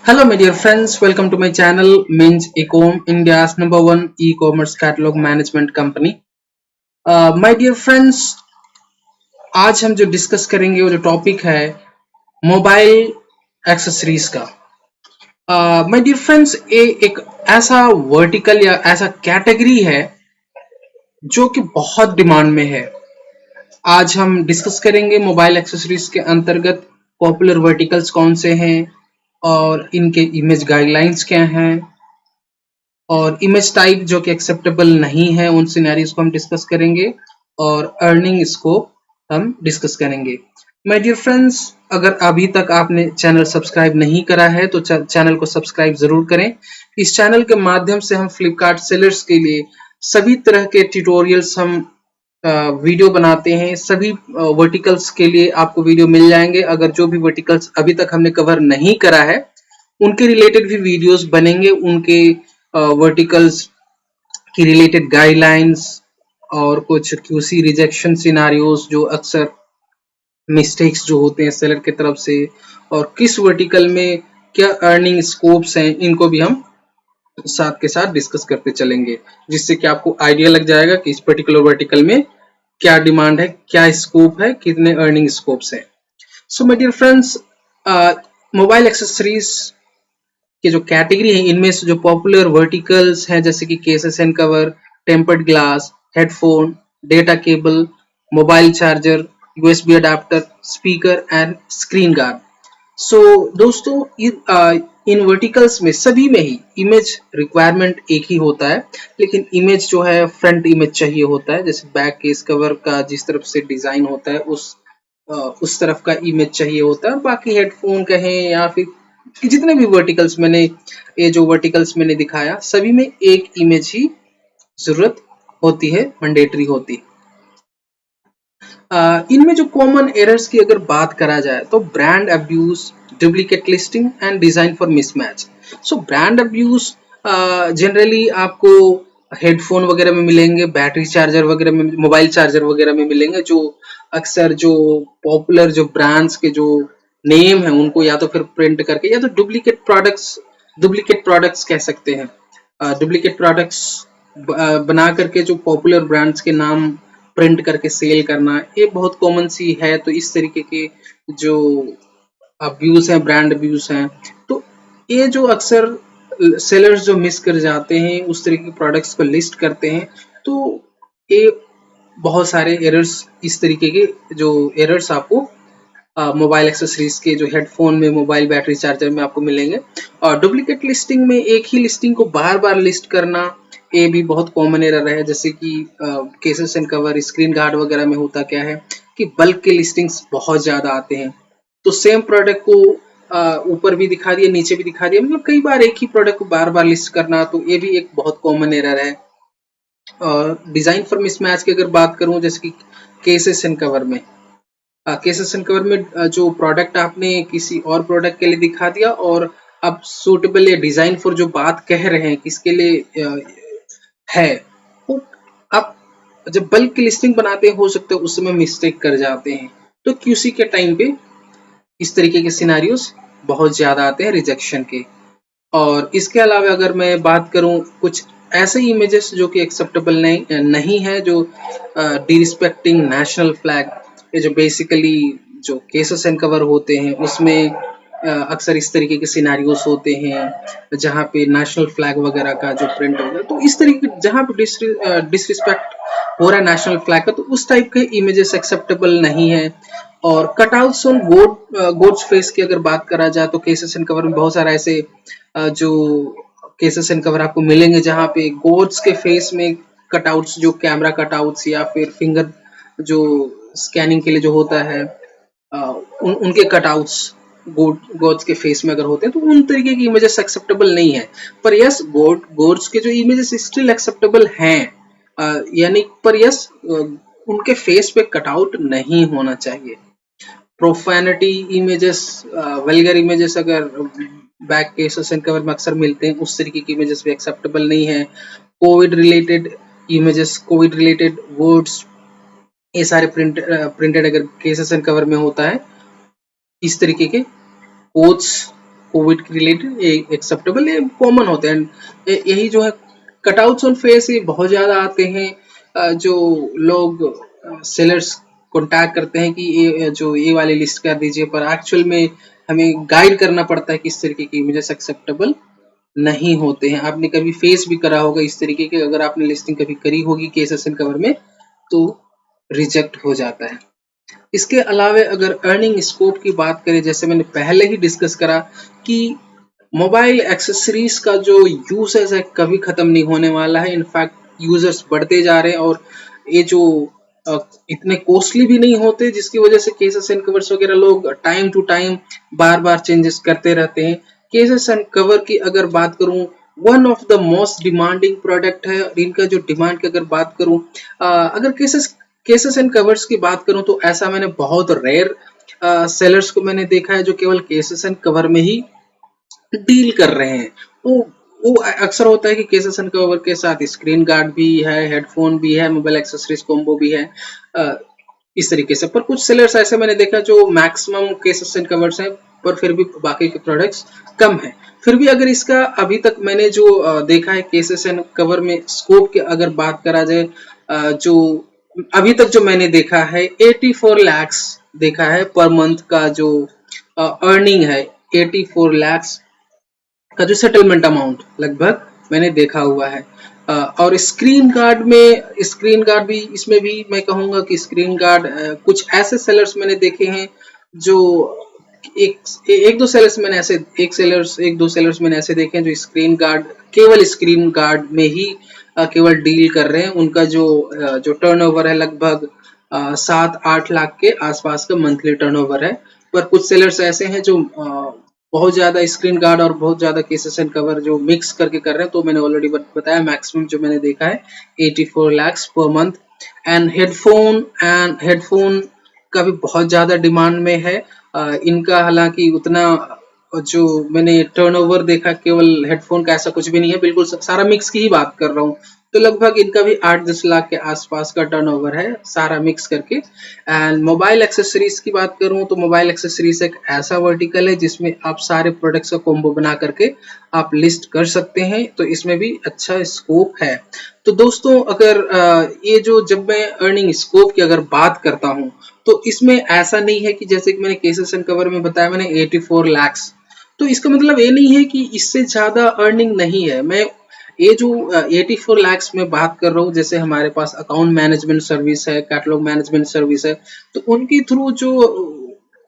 Hello, my dear friends. Welcome to my channel, Minj Ecom, India's #1 e-commerce catalog management company. My dear friends, आज हम जो discuss करेंगे वो जो topic है मोबाइल एक्सेसरीज का। माय डियर फ्रेंड्स, ये एक ऐसा वर्टिकल या ऐसा कैटेगरी है जो कि बहुत डिमांड में है। आज हम डिस्कस करेंगे मोबाइल एक्सेसरीज के अंतर्गत पॉपुलर वर्टिकल्स कौन से हैं और इनके इमेज गाइडलाइंस क्या हैं और इमेज टाइप जो कि एक्सेप्टेबल नहीं है उन सिनेरियोज को हम डिस्कस करेंगे और अर्निंग स्कोप हम डिस्कस करेंगे। माय डियर फ्रेंड्स, अगर अभी तक आपने चैनल सब्सक्राइब नहीं करा है तो चैनल को सब्सक्राइब जरूर करें। इस चैनल के माध्यम से हम फ्लिपकार्ट सेलर्स के लिए सभी तरह के ट्यूटोरियल्स हम वीडियो बनाते हैं। सभी वर्टिकल्स के लिए आपको वीडियो मिल जाएंगे। अगर जो भी वर्टिकल्स अभी तक हमने कवर नहीं करा है उनके रिलेटेड भी वीडियोस बनेंगे, उनके वर्टिकल्स की रिलेटेड गाइडलाइंस और कुछ क्यूसी रिजेक्शन सिनारियोस जो अक्सर मिस्टेक्स जो होते हैं सेलर की तरफ से और किस वर्टिकल में क्या अर्निंग स्कोप्स हैं, इनको भी हम साथ के साथ डिस्कस करते चलेंगे, जिससे कि आपको आइडिया लग जाएगा कि इस पर्टिकुलर वर्टिकल में क्या डिमांड है, क्या स्कोप है, कितने अर्निंग स्कोप्स हैं। So my dear friends, mobile accessories के जो कैटेगरी है इनमें से जो पॉपुलर वर्टिकल्स हैं जैसे कि cases and cover, tempered glass, headphone, data cable, mobile charger, USB adapter, speaker and screen guard. So दोस्तों, इन वर्टिकल्स में सभी में ही इमेज रिक्वायरमेंट एक ही होता है, लेकिन इमेज जो है फ्रंट इमेज चाहिए होता है। जैसे बैक केस कवर का जिस तरफ से डिजाइन होता है उस तरफ का इमेज चाहिए होता है। बाकी हेडफोन कहें या फिर जितने भी वर्टिकल्स मैंने ये जो वर्टिकल्स मैंने दिखाया सभी में एक इमेज ही जरूरत होती है, मैंडेटरी होती है। इनमें जो कॉमन एरर्स की अगर बात करा जाए तो brand abuse, duplicate listing and design for mismatch. So brand abuse generally आपको हेडफोन वगैरह में मिलेंगे, बैटरी चार्जर वगैरह में, मोबाइल चार्जर वगैरह में मिलेंगे, जो अक्सर जो पॉपुलर जो ब्रांड्स के जो नेम है उनको या तो फिर प्रिंट करके या तो डुप्लीकेट प्रोडक्ट्स कह सकते हैं। डुप्लीकेट प्रोडक्ट्स बना करके जो पॉपुलर ब्रांड्स के नाम प्रिंट करके सेल करना, ये बहुत कॉमन सी है। तो इस तरीके के जो अब्यूज हैं, ब्रांड अब्यूज हैं, तो ये जो अक्सर सेलर्स जो मिस कर जाते हैं उस तरीके के प्रोडक्ट्स को लिस्ट करते हैं, तो ये बहुत सारे एरर्स, इस तरीके के जो एरर्स आपको मोबाइल एक्सेसरीज के जो हेडफोन में, मोबाइल बैटरी चार्जर में आपको मिलेंगे। और डुप्लीकेट लिस्टिंग में एक ही लिस्टिंग को बार बार लिस्ट करना, ये भी बहुत कॉमन एरर है। जैसे कि cases and cover, screen guard वगैरह में होता क्या है कि बल्क के लिस्टिंग्स बहुत ज्यादा आते हैं, तो सेम प्रोडक्ट को ऊपर भी दिखा दिया, नीचे भी दिखा दिया, मतलब कई बार एक ही प्रोडक्ट को बार बार लिस्ट करना, तो ये भी एक बहुत कॉमन एरर है। और डिजाइन फॉर मिसमैच की अगर बात करूं, जैसे कि केसेस एंड कवर में, केसेस एंड कवर में जो प्रोडक्ट आपने किसी और प्रोडक्ट के लिए दिखा दिया और अब सूटेबल या डिजाइन फॉर जो बात कह रहे हैं किसके लिए है, वो आप जब बल्क की लिस्टिंग बनाते हैं हो सकता है उस समय मिस्टेक कर जाते हैं। तो क्यूसी के टाइम पे इस तरीके के सिनारियोस बहुत ज्यादा आते हैं रिजेक्शन के। और इसके अलावा अगर मैं बात करूं कुछ ऐसे इमेजेस जो कि एक्सेप्टेबल नहीं है, जो डिरिस्पेक्टिंग नेशनल फ्लैग, ये जो बेसिकली जो केसेस एंड कवर होते हैं उसमें अक्सर इस तरीके के सिनारियोस होते हैं जहाँ पे नेशनल फ्लैग वगैरह का जो प्रिंट होगा, तो इस तरीके जहाँ पे डिसरिस्पेक्ट हो रहा है नेशनल फ्लैग का, तो उस टाइप के इमेजेस एक्सेप्टेबल नहीं है। और कटआउट्स ऑन गोड्स फेस की अगर बात करा जाए तो केसेस एंड कवर में बहुत सारा ऐसे जो केसेस एंड कवर आपको मिलेंगे जहाँ पे गोड्स के फेस में कटआउट्स, जो कैमरा कटआउट्स या फिर फिंगर जो स्कैनिंग के लिए जो होता है, उनके कटआउट्स गोड्स के फेस में अगर होते हैं तो उन तरीके की इमेजेस एक्सेप्टेबल नहीं है। पर यस, गोड्स के जो इमेजेस स्टिल एक्सेप्टेबल हैं, यानी पर यस उनके फेस पे कटआउट नहीं होना चाहिए। प्रोफैनिटी इमेजेस, वल्गर इमेजेस अगर बैक केसेस एंड कवर में अक्सर मिलते हैं, उस तरीके की इमेजेस भी एक्सेप्टेबल नहीं है। Covid related images, Covid related words, ये सारे प्रिंटेड अगर केसेस एंड कवर में होता है, इस तरीके के कोट्स कोविड के रिलेटेड एक्सेप्टेबल, ये कॉमन होते हैं। यही जो है कटआउट्स ऑन फेस ये बहुत ज़्यादा आते हैं। जो लोग सेलर्स कॉन्टैक्ट करते हैं कि ये वाली लिस्ट कर दीजिए, पर एक्चुअल में हमें गाइड करना पड़ता है कि इस तरीके की इमेजेस एक्सेप्टेबल नहीं होते हैं। आपने कभी फेस भी करा होगा इस तरीके के, अगर आपने लिस्टिंग कभी करी होगी केसेस एंड कवर में तो रिजेक्ट हो जाता है। इसके अलावा अगर अर्निंग स्कोप की बात करें, जैसे मैंने पहले ही डिस्कस करा कि मोबाइल एक्सेसरीज का जो यूजेस है कभी खत्म नहीं होने वाला है। इनफैक्ट यूजर्स बढ़ते जा रहे हैं और ये जो इतने कॉस्टली भी नहीं होते, जिसकी वजह से केसेस एंड कवर्स वगैरह लोग टाइम टू टाइम बार बार चेंजेस करते रहते हैं। केसेस एंड कवर की अगर बात करूं, one of the most demanding product है। इनका जो डिमांड की अगर बात करूं, अगर केसेस एंड कवर्स की बात करूं तो ऐसा मैंने बहुत रेयर सेलर्स को मैंने देखा है जो केवल केसेस एंड कवर में ही डील कर रहे हैं। वो अक्सर होता है कि केसेस एंड कवर के साथ स्क्रीन गार्ड भी है, हेडफोन भी है, मोबाइल एक्सेसरीज कॉम्बो भी है, इस तरीके से। पर कुछ सेलर्स ऐसे मैंने देखा जो मैक्सिमम केसेस एंड कवर्स हैं पर फिर भी बाकी के प्रोडक्ट्स कम है। फिर भी अगर इसका अभी तक मैंने जो देखा है केसेस एंड कवर में स्कोप की अगर बात करा जाए, जो अभी तक जो मैंने देखा है 84 लैक्स देखा है पर मंथ का जो अर्निंग है। 84 लैक्स का जो सेटलमेंट अमाउंट लगभग मैंने देखा हुआ है। और स्क्रीन गार्ड भी इसमें भी मैं कहूंगा कि स्क्रीन गार्ड कुछ ऐसे सेलर्स मैंने देखे हैं जो एक दो सेलर्स मैंने ऐसे देखे हैं जो केवल स्क्रीन गार्ड में ही केवल डील कर रहे हैं। उनका जो टर्नओवर है लगभग 7-8 लाख के आसपास का मंथली टर्नओवर है। पर कुछ सेलर्स ऐसे हैं जो बहुत ज्यादा स्क्रीन गार्ड और बहुत ज्यादा केसेस एंड कवर जो मिक्स करके कर रहे हैं। तो मैंने ऑलरेडी बताया मैक्सिमम जो मैंने देखा है 84 lakhs per month. And headphone का भी बहुत ज्यादा डिमांड में है। इनका हालांकि उतना जो मैंने टर्नओवर देखा केवल हेडफोन का ऐसा कुछ भी नहीं है, बिल्कुल सारा मिक्स की ही बात कर रहा हूँ। तो लगभग इनका भी 8-10 लाख के आसपास का टर्नओवर है सारा मिक्स करके। एंड मोबाइल एक्सेसरीज की बात करूं तो मोबाइल एक्सेसरीज एक ऐसा वर्टिकल है जिसमें आप सारे प्रोडक्ट्स का कॉम्बो बना करके आप लिस्ट कर सकते हैं, तो इसमें भी अच्छा स्कोप है। तो दोस्तों अगर जब मैं अर्निंग स्कोप की अगर बात करता हूं तो इसमें ऐसा नहीं है कि जैसे कि मैंने केसेस एंड कवर में बताया मैंने 84 लैक्स, तो इसका मतलब ये नहीं है कि इससे ज्यादा अर्निंग नहीं है। मैं ये जो 84 लैक्स में बात कर रहा हूँ, जैसे हमारे पास अकाउंट मैनेजमेंट सर्विस है, कैटलॉग मैनेजमेंट सर्विस है, तो उनके थ्रू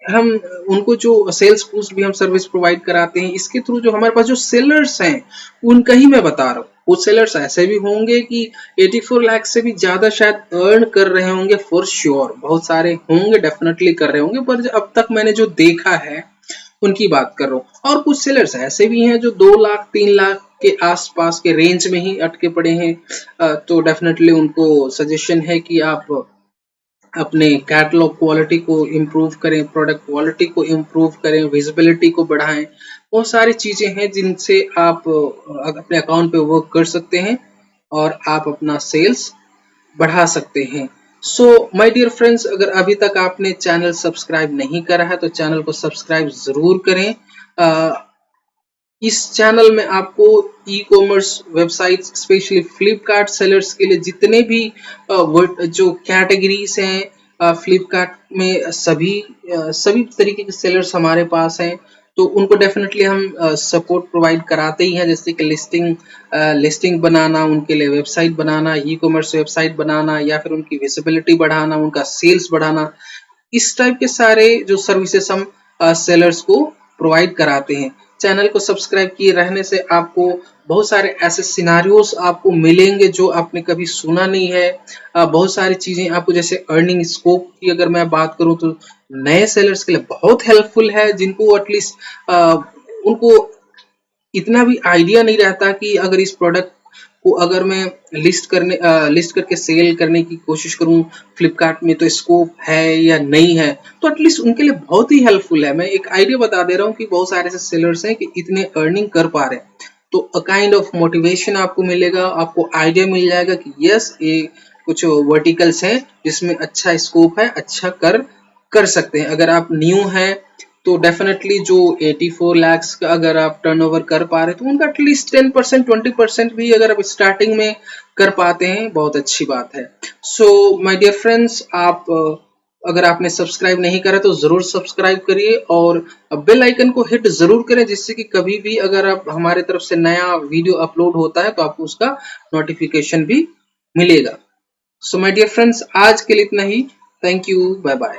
हम उनको जो सेल्स बूस्ट भी हम सर्विस प्रोवाइड कराते हैं, इसके थ्रू जो हमारे पास जो सेलर्स हैं उनका ही मैं बता रहा हूँ। कुछ सेलर्स ऐसे भी होंगे कि 84 लाख से भी ज्यादा शायद अर्न कर रहे होंगे, फॉर श्योर बहुत सारे होंगे, डेफिनेटली कर रहे होंगे, पर अब तक मैंने जो देखा है उनकी बात कर रहा हूँ। और कुछ सेलर्स ऐसे भी हैं जो 2 लाख 3 लाख के आसपास के रेंज में ही अटके पड़े हैं। तो डेफिनेटली उनको सजेशन है कि आप अपने कैटलॉग क्वालिटी को इम्प्रूव करें, प्रोडक्ट क्वालिटी को इम्प्रूव करें, विजिबिलिटी को बढ़ाएं। बहुत सारी चीजें हैं जिनसे आप अपने अकाउंट पे वर्क कर सकते हैं और आप अपना सेल्स बढ़ा सकते हैं। सो माय डियर फ्रेंड्स, अगर अभी तक आपने चैनल सब्सक्राइब नहीं करा है तो चैनल को सब्सक्राइब जरूर करें। इस चैनल में आपको e commerce website specially Flipkart sellers के लिए जितने भी जो कैटेगरीज हैं फ्लिपकार्ट में सभी तरीके के सेलर्स हमारे पास हैं, तो उनको डेफिनेटली हम सपोर्ट प्रोवाइड कराते ही हैं। जैसे कि लिस्टिंग बनाना, उनके लिए वेबसाइट बनाना, ई कॉमर्स वेबसाइट बनाना, या फिर उनकी विजिबिलिटी बढ़ाना, उनका सेल्स बढ़ाना, इस टाइप के सारे जो सर्विसेज हम सेलर्स को प्रोवाइड कराते हैं। चैनल को सब्सक्राइब किए रहने से आपको बहुत सारे ऐसे सिनारियोस आपको मिलेंगे जो आपने कभी सुना नहीं है। बहुत सारी चीजें आपको, जैसे अर्निंग स्कोप की अगर मैं बात करूं तो नए सेलर्स के लिए बहुत हेल्पफुल है, जिनको एटलीस्ट उनको इतना भी आइडिया नहीं रहता कि अगर इस प्रोडक्ट को अगर मैं लिस्ट करके सेल करने की कोशिश करूं फ्लिपकार्ट में तो स्कोप है या नहीं है, तो एटलीस्ट उनके लिए बहुत ही हेल्पफुल है। मैं एक आइडिया बता दे रहा हूं कि बहुत सारे ऐसे सेलर्स हैं कि इतने अर्निंग कर पा रहे हैं, तो अ काइंड ऑफ मोटिवेशन आपको मिलेगा, आपको आइडिया मिल जाएगा कि यस ये कुछ वर्टिकल्स हैं जिसमें अच्छा स्कोप है, अच्छा कर सकते हैं। अगर आप न्यू हैं तो डेफिनेटली जो 84 lakhs का अगर आप टर्नओवर कर पा रहे तो उनका एटलीस्ट 10% 20% भी अगर आप स्टार्टिंग में कर पाते हैं बहुत अच्छी बात है। सो माय डियर फ्रेंड्स, आप अगर आपने सब्सक्राइब नहीं करा तो जरूर सब्सक्राइब करिए और बेल आइकन को हिट जरूर करें, जिससे कि कभी भी अगर आप हमारे तरफ से नया वीडियो अपलोड होता है तो आपको उसका नोटिफिकेशन भी मिलेगा। सो माय डियर फ्रेंड्स, आज के लिए इतना ही। Thank you, bye bye.